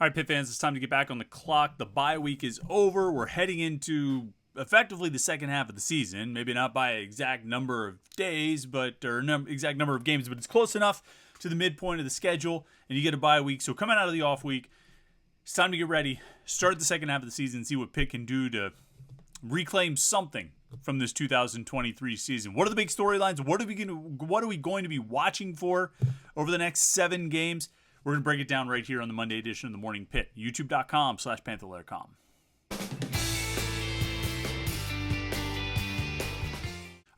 All right, Pitt fans, it's time to get back on the clock. The bye week is over. We're heading into effectively the second half of the season. Maybe not by an exact number of days, exact number of games, but it's close enough to the midpoint of the schedule, and you get a bye week. So coming out of the off week, it's time to get ready, start the second half of the season, see what Pitt can do to reclaim something from this 2023 season. What are the big storylines? What are we going to be watching for over the next 7 games? We're going to break it down right here on the Monday edition of the Morning Pitt. YouTube.com/Panther-Lair.com.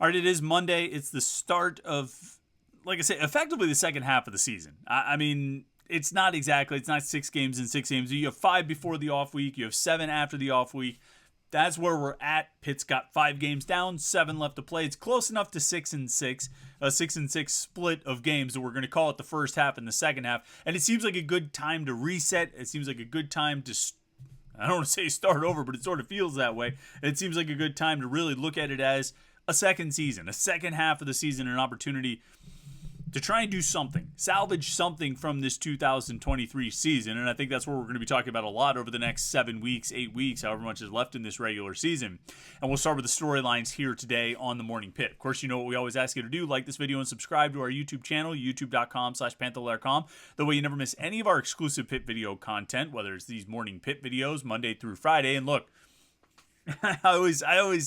All right, it is Monday. It's the start of, like I say, effectively the second half of the season. I mean, it's not 6 games in 6 games. You have 5 before the off week. You have 7 after the off week. That's where we're at. Pitt's got 5 games down, 7 left to play. It's close enough to 6-6, a 6-6 split of games that we're going to call it the first half and the second half. And it seems like a good time to reset. It seems like a good time to, I don't want to say start over, but it sort of feels that way. It seems like a good time to really look at it as a second season, a second half of the season, an opportunity to try and do something, salvage something from this 2023 season. And I think that's what we're going to be talking about a lot over the next 7 weeks, 8 weeks, however much is left in this regular season. And we'll start with the storylines here today on the Morning Pitt. Of course, you know what we always ask you to do. Like this video and subscribe to our YouTube channel, youtube.com/Panther-Lair.com. That way you never miss any of our exclusive Pitt video content, whether it's these Morning Pitt videos, Monday through Friday. And look, I always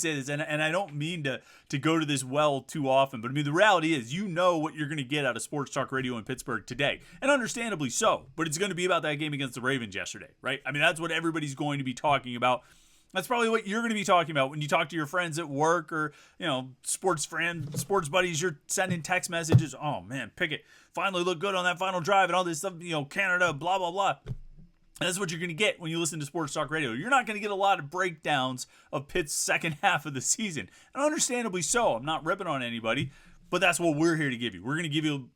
say this, and I don't mean to go to this well too often, but I mean, the reality is, you know what you're going to get out of sports talk radio in Pittsburgh today, and understandably so, but it's going to be about that game against the Ravens yesterday, right? I mean, that's what everybody's going to be talking about. That's probably what you're going to be talking about when you talk to your friends at work or, sports buddies. You're sending text messages. Oh, man, Pickett finally looked good on that final drive and all this stuff, Canada, blah, blah, blah. And that's what you're going to get when you listen to Sports Talk Radio. You're not going to get a lot of breakdowns of Pitt's second half of the season. And understandably so. I'm not ripping on anybody, but that's what we're here to give you. We're going to give you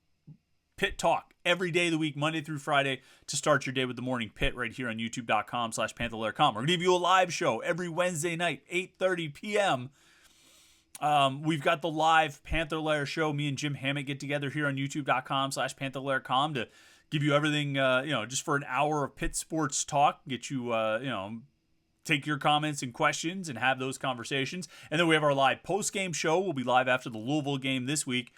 Pitt talk every day of the week, Monday through Friday, to start your day with the Morning Pitt right here on youtube.com/Panther-Lair.com. We're going to give you a live show every Wednesday night, 8:30 p.m. We've got the live Panther-Lair show. Me and Jim Hammett get together here on youtube.com/Panther-Lair.com to give you everything, just for an hour of Pitt sports talk, get you, take your comments and questions and have those conversations. And then we have our live post-game show. We'll be live after the Louisville game this week.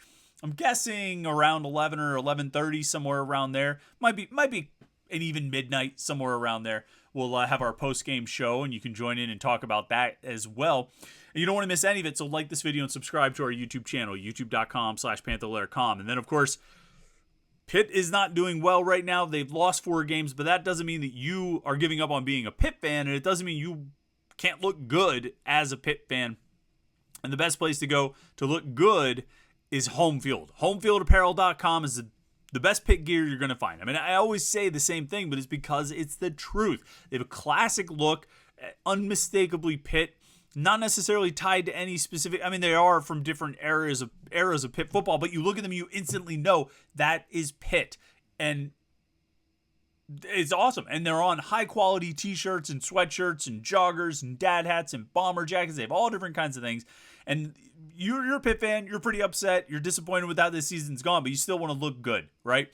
I'm guessing around 11 or 11:30, somewhere around there. Might be an even midnight, somewhere around there. We'll have our post-game show, and you can join in and talk about that as well. And you don't want to miss any of it, so like this video and subscribe to our YouTube channel, youtube.com/Panther-Lair.com. And then, of course, Pitt is not doing well right now. They've lost 4 games, but that doesn't mean that you are giving up on being a Pitt fan, and it doesn't mean you can't look good as a Pitt fan. And the best place to go to look good is Home Field. Apparel.com is the best Pitt gear you're going to find. I mean, I always say the same thing, but it's because it's the truth. They have a classic look, unmistakably Pitt. Not necessarily tied to any specific. I mean, they are from different eras of Pitt football, but you look at them, you instantly know that is Pitt, and it's awesome. And they're on high quality T-shirts and sweatshirts and joggers and dad hats and bomber jackets. They have all different kinds of things. And you're a Pitt fan. You're pretty upset. You're disappointed with how this season's gone, but you still want to look good, right?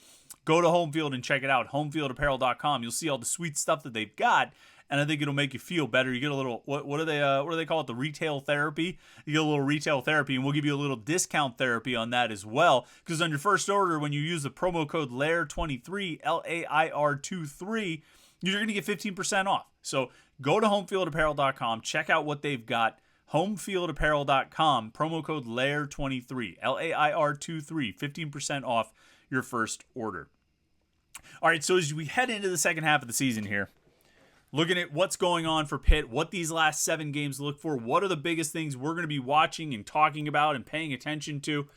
Go to Home Field and check it out. HomeFieldApparel.com. You'll see all the sweet stuff that they've got. And I think it'll make you feel better. You get a little, what do they call it? The retail therapy. You get a little retail therapy, and we'll give you a little discount therapy on that as well. Because on your first order, when you use the promo code LAIR23, LAIR23, you're going to get 15% off. So go to HomeFieldApparel.com, check out what they've got. HomeFieldApparel.com, promo code LAIR23, LAIR23, 15% off your first order. All right, so as we head into the second half of the season here, looking at what's going on for Pitt, what these last 7 games look for, what are the biggest things we're going to be watching and talking about and paying attention to.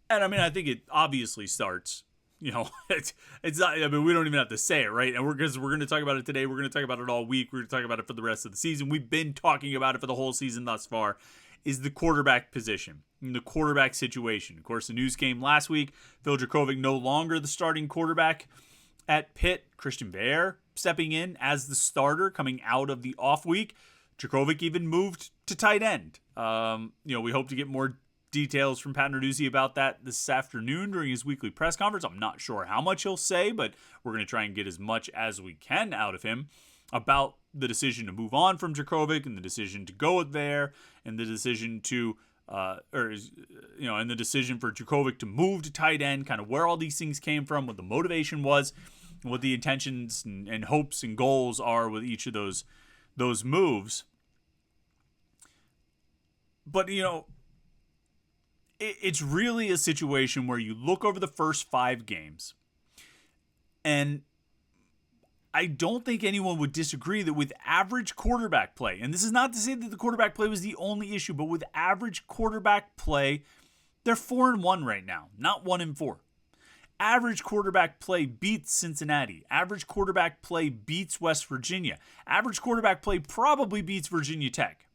And I mean, I think it obviously starts, it's not, I mean, we don't even have to say it, right? And we're going to talk about it today. We're going to talk about it all week. We're going to talk about it for the rest of the season. We've been talking about it for the whole season thus far, is the quarterback position, the quarterback situation. Of course, the news came last week. Phil Dracovic no longer the starting quarterback at Pitt. Christian Bear stepping in as the starter coming out of the off week. Dracovic even moved to tight end. We hope to get more details from Pat Narduzzi about that this afternoon during his weekly press conference. I'm not sure how much he'll say, but we're going to try and get as much as we can out of him about the decision to move on from Djokovic and the decision to go there and the decision to and the decision for Djokovic to move to tight end, kind of where all these things came from, what the motivation was, what the intentions and hopes and goals are with each of those moves. But, it's really a situation where you look over the first 5 games, and I don't think anyone would disagree that with average quarterback play, and this is not to say that the quarterback play was the only issue, but with average quarterback play, they're 4-1 right now, not 1-4. Average quarterback play beats Cincinnati. Average quarterback play beats West Virginia. Average quarterback play probably beats Virginia Tech.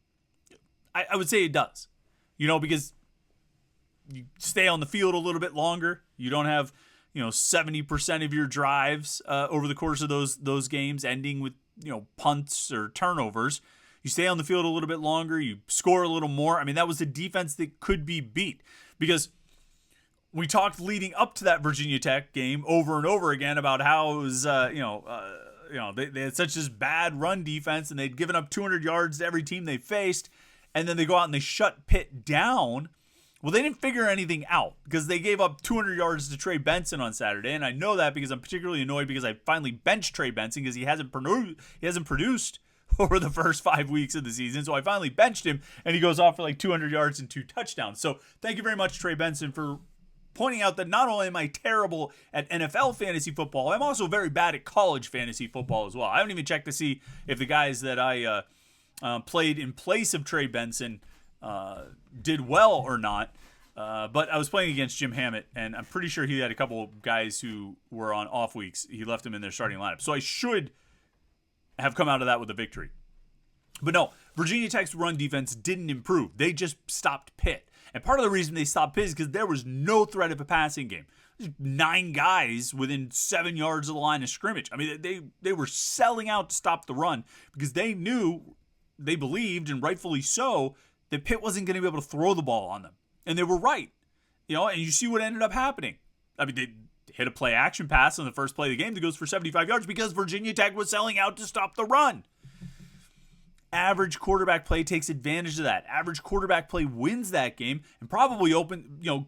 I would say it does, because you stay on the field a little bit longer. You don't have 70% of your drives over the course of those games ending with punts or turnovers. You stay on the field a little bit longer. You score a little more. I mean, that was a defense that could be beat, because we talked leading up to that Virginia Tech game over and over again about how it was they had such this bad run defense, and they'd given up 200 yards to every team they faced, and then they go out and they shut Pitt down. Well, they didn't figure anything out because they gave up 200 yards to Trey Benson on Saturday, and I know that because I'm particularly annoyed because I finally benched Trey Benson because he hasn't produced over the first 5 weeks of the season. So I finally benched him, and he goes off for like 200 yards and 2 touchdowns. So thank you very much, Trey Benson, for pointing out that not only am I terrible at NFL fantasy football, I'm also very bad at college fantasy football as well. I haven't even checked to see if the guys that I played in place of Trey Benson did well or not. But I was playing against Jim Hammett, and I'm pretty sure he had a couple of guys who were on off weeks. He left them in their starting lineup. So I should have come out of that with a victory. But no, Virginia Tech's run defense didn't improve. They just stopped Pitt. And part of the reason they stopped Pitt is because there was no threat of a passing game. There's 9 guys within 7 yards of the line of scrimmage. I mean, they were selling out to stop the run because they believed, and rightfully so, that Pitt wasn't going to be able to throw the ball on them. And they were right. And you see what ended up happening. I mean, they hit a play action pass on the first play of the game that goes for 75 yards because Virginia Tech was selling out to stop the run. Average quarterback play takes advantage of that. Average quarterback play wins that game and probably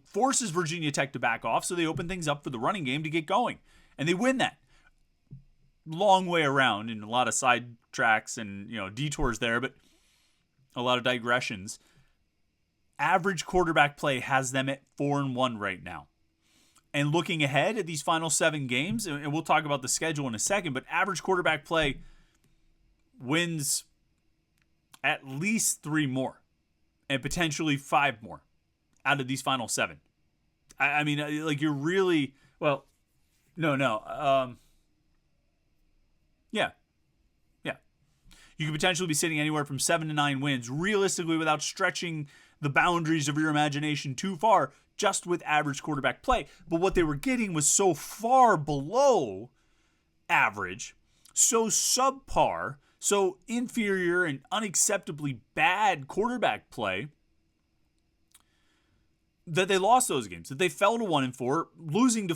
forces Virginia Tech to back off, so they open things up for the running game to get going. And they win that. Long way around and a lot of side tracks and detours there, but a lot of digressions. Average quarterback play has them at 4-1 right now. And looking ahead at these final 7 games, and we'll talk about the schedule in a second, but average quarterback play wins at least 3 more and potentially 5 more out of these final 7. I mean, like, you're really, well, no. Yeah. You could potentially be sitting anywhere from 7 to 9 wins, realistically, without stretching the boundaries of your imagination too far, just with average quarterback play. But what they were getting was so far below average, so subpar, so inferior and unacceptably bad quarterback play that they lost those games, that they fell to 1-4, losing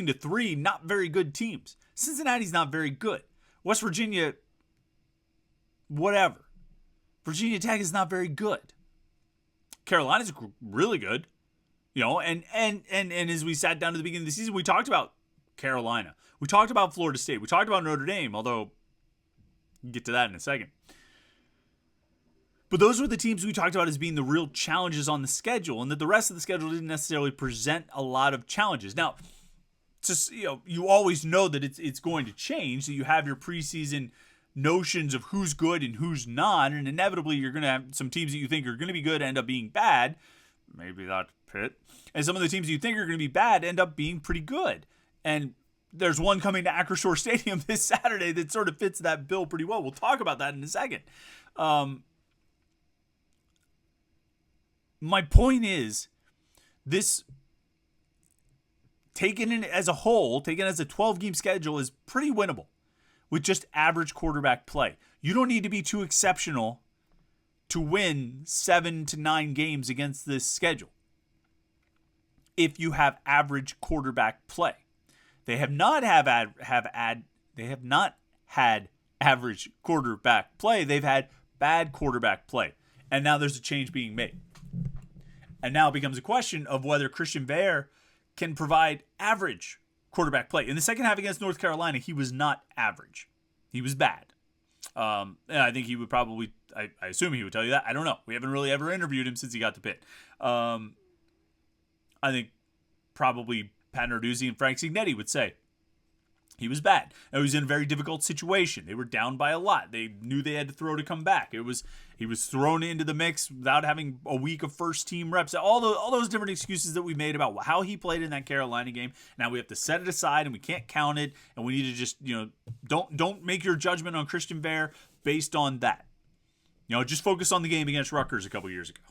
to 3 not very good teams. Cincinnati's not very good. West Virginia, whatever. Virginia Tech is not very good. Carolina's really good. And as we sat down at the beginning of the season, we talked about Carolina. We talked about Florida State. We talked about Notre Dame, although we'll get to that in a second. But those were the teams we talked about as being the real challenges on the schedule, and that the rest of the schedule didn't necessarily present a lot of challenges. Now, just you always know that it's going to change, that you have your preseason notions of who's good and who's not, and inevitably you're going to have some teams that you think are going to be good end up being bad. Maybe not Pitt. And some of the teams you think are going to be bad end up being pretty good. And there's one coming to Acrisure Stadium this Saturday that sort of fits that bill pretty well. We'll talk about that in a second. My point is, this, taken as a whole, taken as a 12-game schedule, is pretty winnable with just average quarterback play. You don't need to be too exceptional to win 7 to 9 games against this schedule if you have average quarterback play. They have not had average quarterback play. They've had bad quarterback play. And now there's a change being made. And now it becomes a question of whether Christian Veer can provide average quarterback play. In the second half against North Carolina, he was not average. He was bad. And I think he would probably, I assume he would tell you that. I don't know. We haven't really ever interviewed him since he got to Pitt. I think probably Pat Narduzzi and Frank Signetti would say he was bad. Now, he was in a very difficult situation. They were down by a lot. They knew they had to throw to come back. He was thrown into the mix without having a week of first team reps. All those different excuses that we made about how he played in that Carolina game. Now we have to set it aside and we can't count it. And we need to just, don't make your judgment on Christian Veer based on that. Just focus on the game against Rutgers a couple years ago.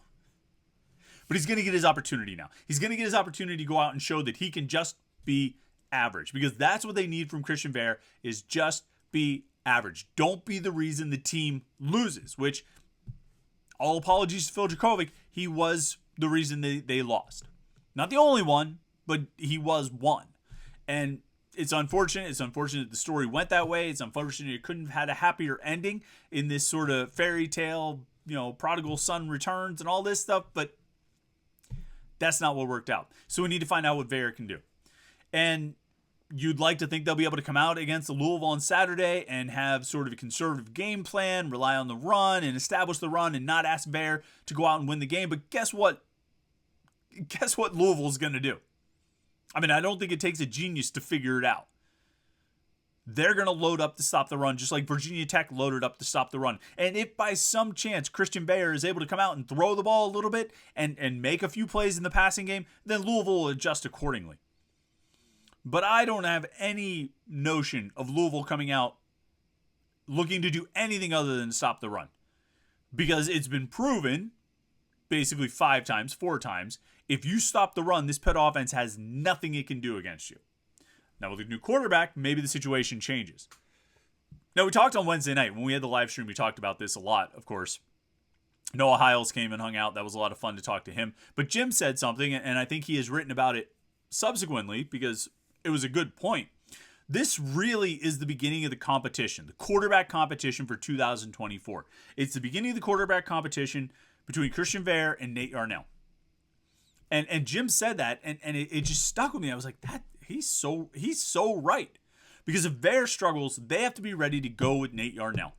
But he's going to get his opportunity now. He's going to get his opportunity to go out and show that he can just be average, because that's what they need from Christian Veer, is just be average. Don't be the reason the team loses, which, all apologies to Phil Dracovic, he was the reason they lost. Not the only one, but he was one. And it's unfortunate. It's unfortunate the story went that way. It's unfortunate it couldn't have had a happier ending in this sort of fairy tale, prodigal son returns and all this stuff, but that's not what worked out. So we need to find out what Veer can do. And you'd like to think they'll be able to come out against Louisville on Saturday and have sort of a conservative game plan, rely on the run and establish the run and not ask Veer to go out and win the game. But guess what? Guess what Louisville's going to do? I mean, I don't think it takes a genius to figure it out. They're going to load up to stop the run, just like Virginia Tech loaded up to stop the run. And if by some chance Christian Veer is able to come out and throw the ball a little bit and make a few plays in the passing game, then Louisville will adjust accordingly. But I don't have any notion of Louisville coming out looking to do anything other than stop the run. Because it's been proven, basically 4 times, if you stop the run, this Pitt offense has nothing it can do against you. Now, with a new quarterback, maybe the situation changes. Now, we talked on Wednesday night. When we had the live stream, we talked about this a lot, of course. Noah Hiles came and hung out. That was a lot of fun to talk to him. But Jim said something, and I think he has written about it subsequently because it was a good point. This really is the beginning of the competition, the quarterback competition for 2024. It's the beginning of the quarterback competition between Christian Veer and Nate Yarnell. And Jim said that, and it just stuck with me. I was like, he's so right. Because if Veer struggles, they have to be ready to go with Nate Yarnell.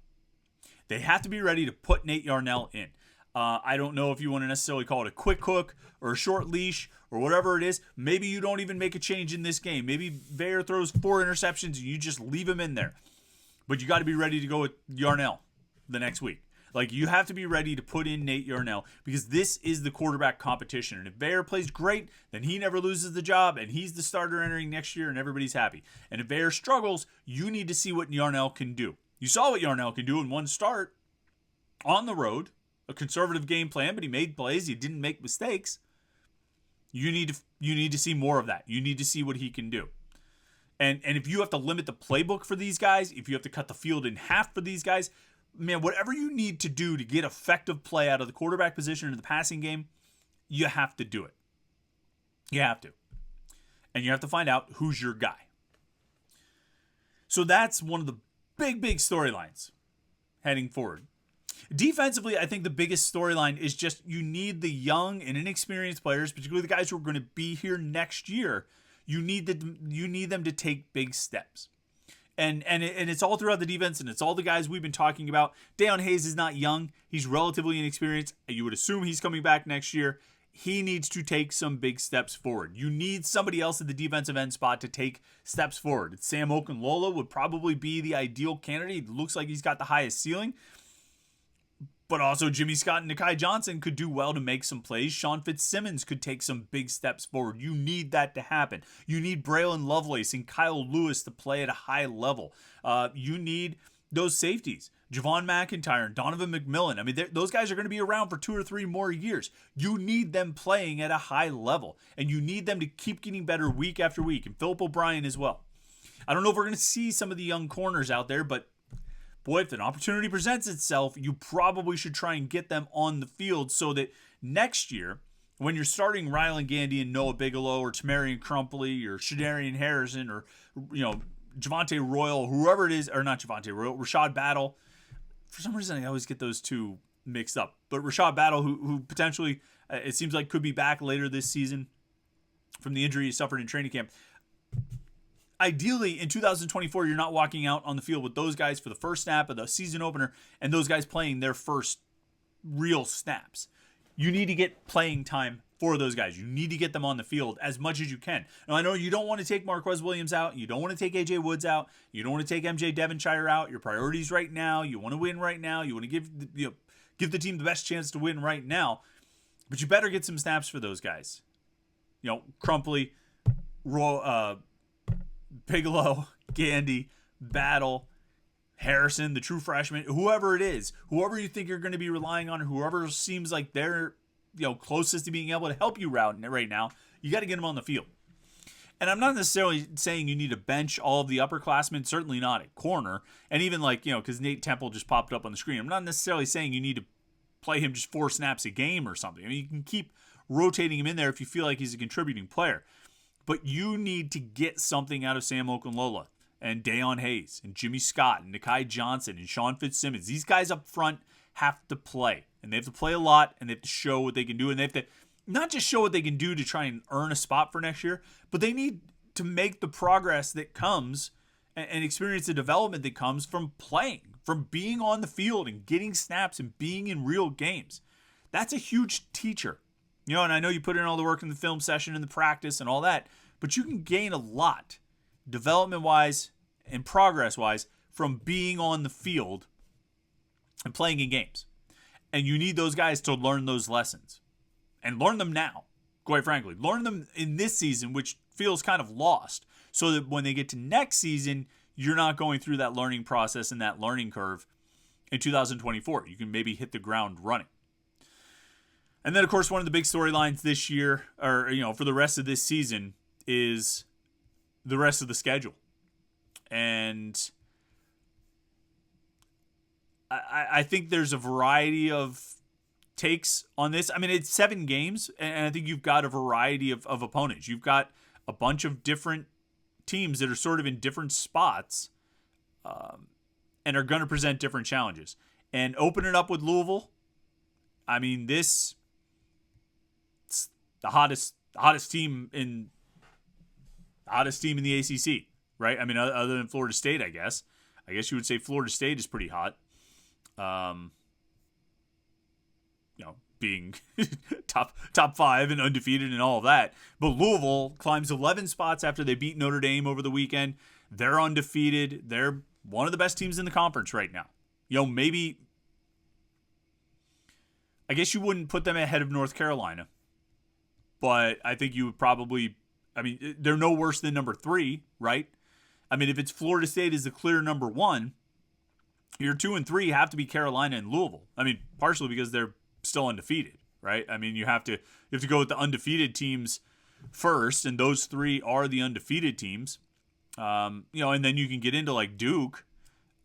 They have to be ready to put Nate Yarnell in. I don't know if you want to necessarily call it a quick hook or a short leash or whatever it is. Maybe you don't even make a change in this game. Maybe Veer throws 4 interceptions and you just leave him in there. But you got to be ready to go with Yarnell the next week. Like, you have to be ready to put in Nate Yarnell because this is the quarterback competition. And if Veer plays great, then he never loses the job and he's the starter entering next year and everybody's happy. And if Veer struggles, you need to see what Yarnell can do. You saw what Yarnell can do in one start on the road. A conservative game plan, but he made plays. He didn't make mistakes. You need to see more of that. You need to see what he can do. And if you have to limit the playbook for these guys, if you have to cut the field in half for these guys, man, whatever you need to do to get effective play out of the quarterback position in the passing game, you have to do it. You have to. And you have to find out who's your guy. So that's one of the big storylines heading forward. Defensively, I think the biggest storyline is just you need the young and inexperienced players, particularly the guys who are going to be here next year. You need them to take big steps. And it's all throughout the defense, and it's all the guys we've been talking about. Deion Hayes is not young. He's relatively inexperienced. You would assume he's coming back next year. He needs to take some big steps forward. You need somebody else at the defensive end spot to take steps forward. Sam Okunlola would probably be the ideal candidate. It looks like he's got the highest ceiling. But also Jimmy Scott and Nakai Johnson could do well to make some plays. Sean Fitzsimmons could take some big steps forward. You need that to happen. You need Braylon Lovelace and Kyle Lewis to play at a high level. You need those safeties, Javon McIntyre and Donovan McMillan. I mean, those guys are going to be around for 2 or 3 more years. You need them playing at a high level, and you need them to keep getting better week after week, and Philip O'Brien as well. I don't know if we're going to see some of the young corners out there, but boy, if an opportunity presents itself, you probably should try and get them on the field so that next year, when you're starting Rylan Gandy and Noah Bigelow or Tamarian Crumpley or Shadarian Harrison or, Javonte Royal, whoever it is, or not Javonte Royal, Rashad Battle. For some reason, I always get those two mixed up. But Rashad Battle, who potentially, it seems like, could be back later this season from the injury he suffered in training camp. Ideally, in 2024, you're not walking out on the field with those guys for the first snap of the season opener and those guys playing their first real snaps. You need to get playing time for those guys. You need to get them on the field as much as you can. Now, I know you don't want to take Marquez Williams out. You don't want to take A.J. Woods out. You don't want to take M.J. Devonshire out. Your priorities right now. You want to win right now. You want to give the team the best chance to win right now. But you better get some snaps for those guys. Crumpley, Bigelow, Gandy, Battle, Harrison, the true freshman, whoever it is, whoever you think you're going to be relying on, whoever seems like they're closest to being able to help you route right now, you got to get them on the field. And I'm not necessarily saying you need to bench all of the upperclassmen, certainly not at corner. And even because Nate Temple just popped up on the screen, I'm not necessarily saying you need to play him just 4 snaps a game or something. I mean, you can keep rotating him in there if you feel like he's a contributing player. But you need to get something out of Sam Okunlola and Dayon Hayes and Jimmy Scott and Nakai Johnson and Sean Fitzsimmons. These guys up front have to play. And they have to play a lot, and they have to show what they can do. And they have to not just show what they can do to try and earn a spot for next year, but they need to make the progress that comes and experience the development that comes from playing, from being on the field and getting snaps and being in real games. That's a huge teacher. And I know you put in all the work in the film session and the practice and all that, but you can gain a lot development-wise and progress-wise from being on the field and playing in games. And you need those guys to learn those lessons. And learn them now, quite frankly. Learn them in this season, which feels kind of lost, so that when they get to next season, you're not going through that learning process and that learning curve in 2024. You can maybe hit the ground running. And then, of course, one of the big storylines this year, or for the rest of this season, is the rest of the schedule. And I think there's a variety of takes on this. I mean, it's 7 games, and I think you've got a variety of opponents. You've got a bunch of different teams that are sort of in different spots and are going to present different challenges. And open it up with Louisville. I mean, it's the hottest team in the ACC, right? I mean, other than Florida State, I guess. I guess you would say Florida State is pretty hot. Being top 5 and undefeated and all of that. But Louisville climbs 11 spots after they beat Notre Dame over the weekend. They're undefeated. They're one of the best teams in the conference right now. Maybe, I guess you wouldn't put them ahead of North Carolina, but I think you would probably, they're no worse than number 3, right? I mean, if it's Florida State is the clear number 1, your 2 and 3 have to be Carolina and Louisville. I mean, partially because they're still undefeated, right? I mean, you have to go with the undefeated teams first, and those 3 are the undefeated teams. And then you can get into like Duke.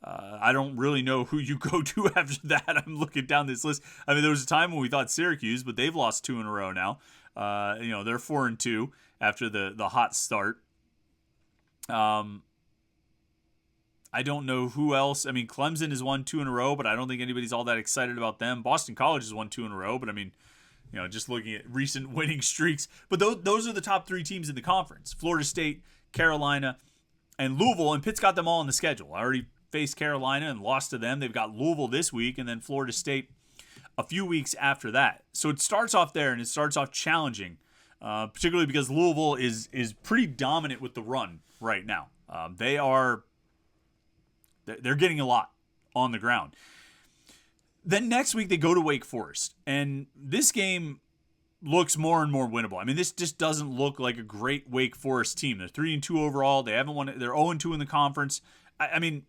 I don't really know who you go to after that. I'm looking down this list. I mean, there was a time when we thought Syracuse, but they've lost 2 in a row now. They're 4-2 after the hot start. I don't know who else. I mean, Clemson has won 2 in a row, but I don't think anybody's all that excited about them. Boston College has won 2 in a row, but I mean, just looking at recent winning streaks. But those are the top 3 teams in the conference: Florida State, Carolina, and Louisville. And Pitt's got them all on the schedule. I already faced Carolina and lost to them. They've got Louisville this week, and then Florida State a few weeks after that. So it starts off there, and it starts off challenging, particularly because Louisville is pretty dominant with the run right now. They're getting a lot on the ground. Then next week they go to Wake Forest, and this game looks more and more winnable. I mean, this just doesn't look like a great Wake Forest team. They're 3-2 overall. They haven't won. They're 0-2 in the conference. I mean,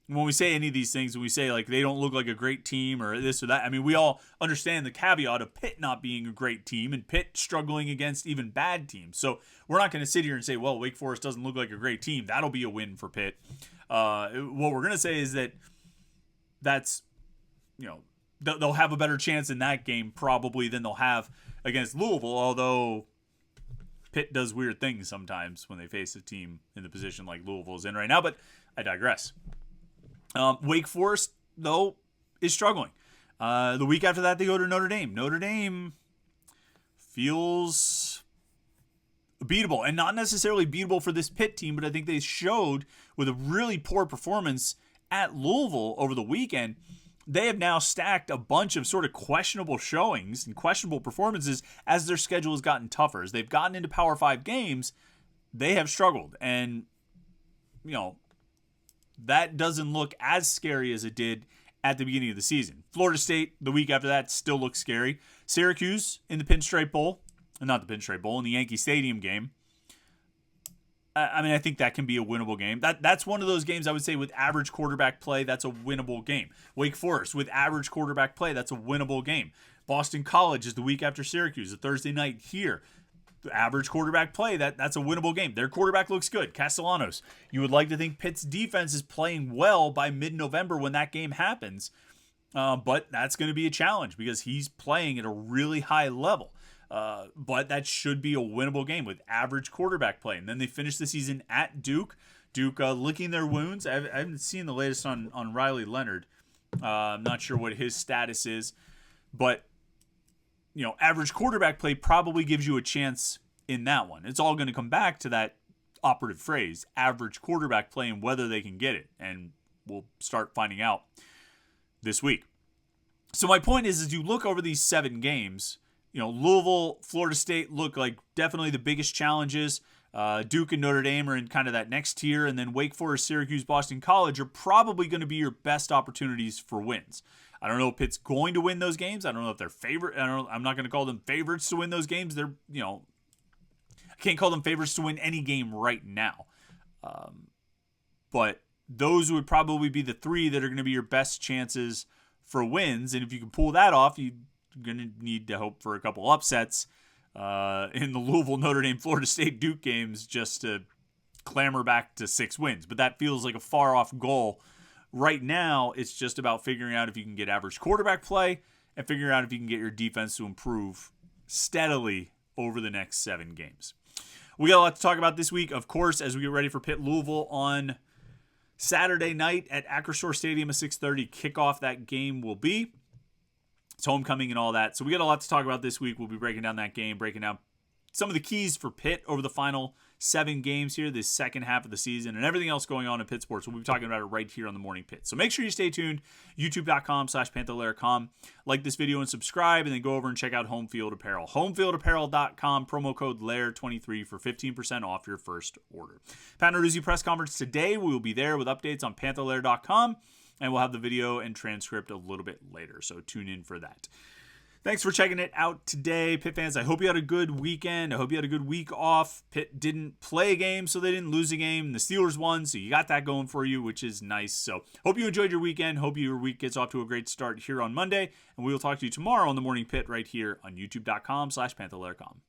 when we say any of these things, when we say like they don't look like a great team or this or that, I mean, we all understand the caveat of Pitt not being a great team and Pitt struggling against even bad teams. So we're not going to sit here and say, well, Wake Forest doesn't look like a great team. That'll be a win for Pitt. What we're going to say is that that's, they'll have a better chance in that game probably than they'll have against Louisville, although Pitt does weird things sometimes when they face a team in the position like Louisville's in right now, but I digress. Wake Forest, though, is struggling. The week after that, they go to Notre Dame. Notre Dame feels beatable, and not necessarily beatable for this Pitt team, but I think they showed with a really poor performance at Louisville over the weekend. They have now stacked a bunch of sort of questionable showings and questionable performances as their schedule has gotten tougher. As they've gotten into Power 5 games, they have struggled. And, that doesn't look as scary as it did at the beginning of the season. Florida State, the week after that, still looks scary. Syracuse in the Pinstripe Bowl. Not the Pinstripe Bowl, in the Yankee Stadium game. I think that can be a winnable game. That's one of those games I would say with average quarterback play, that's a winnable game. Wake Forest, with average quarterback play, that's a winnable game. Boston College is the week after Syracuse, a Thursday night here. The average quarterback play, that's a winnable game. Their quarterback looks good. Castellanos. You would like to think Pitt's defense is playing well by mid-November when that game happens. But that's going to be a challenge because he's playing at a really high level. But that should be a winnable game with average quarterback play. And then they finish the season at Duke. Duke licking their wounds. I haven't seen the latest on Riley Leonard. I'm not sure what his status is. But, average quarterback play probably gives you a chance in that one. It's all going to come back to that operative phrase, average quarterback play, and whether they can get it. And we'll start finding out this week. So my point is, as you look over these 7 games, Louisville, Florida State look like definitely the biggest challenges. Duke and Notre Dame are in kind of that next tier. And then Wake Forest, Syracuse, Boston College are probably going to be your best opportunities for wins. I don't know if Pitt's going to win those games. I don't know if they're favorite. I'm not going to call them favorites to win those games. They're, I can't call them favorites to win any game right now. But those would probably be the 3 that are going to be your best chances for wins. And if you can pull that off, you're going to need to hope for a couple upsets in the Louisville, Notre Dame, Florida State, Duke games just to clamber back to 6 wins. But that feels like a far off goal. Right now, it's just about figuring out if you can get average quarterback play and figuring out if you can get your defense to improve steadily over the next 7 games. We got a lot to talk about this week, of course, as we get ready for Pitt Louisville on Saturday night at Acrisure Stadium, a 6:30 kickoff. That game will be. It's homecoming and all that. So we got a lot to talk about this week. We'll be breaking down that game, breaking down some of the keys for Pitt over the final 7 games here, this second half of the season, and everything else going on in Pitt sports. We'll be talking about it right here on the Morning Pitt. So make sure you stay tuned, youtube.com/Panther-Lair.com. Like this video and subscribe, and then go over and check out Home Field Apparel. Homefieldapparel.com, promo code LAIR23 for 15% off your first order. Pat Narduzzi press conference today. We will be there with updates on Panther-Lair.com, and we'll have the video and transcript a little bit later, so tune in for that. Thanks for checking it out today, Pitt fans. I hope you had a good weekend. I hope you had a good week off. Pitt didn't play a game, so they didn't lose a game. The Steelers won, so you got that going for you, which is nice. So hope you enjoyed your weekend. Hope your week gets off to a great start here on Monday. And we will talk to you tomorrow on the Morning Pitt right here on youtube.com/Panther-Lair.com.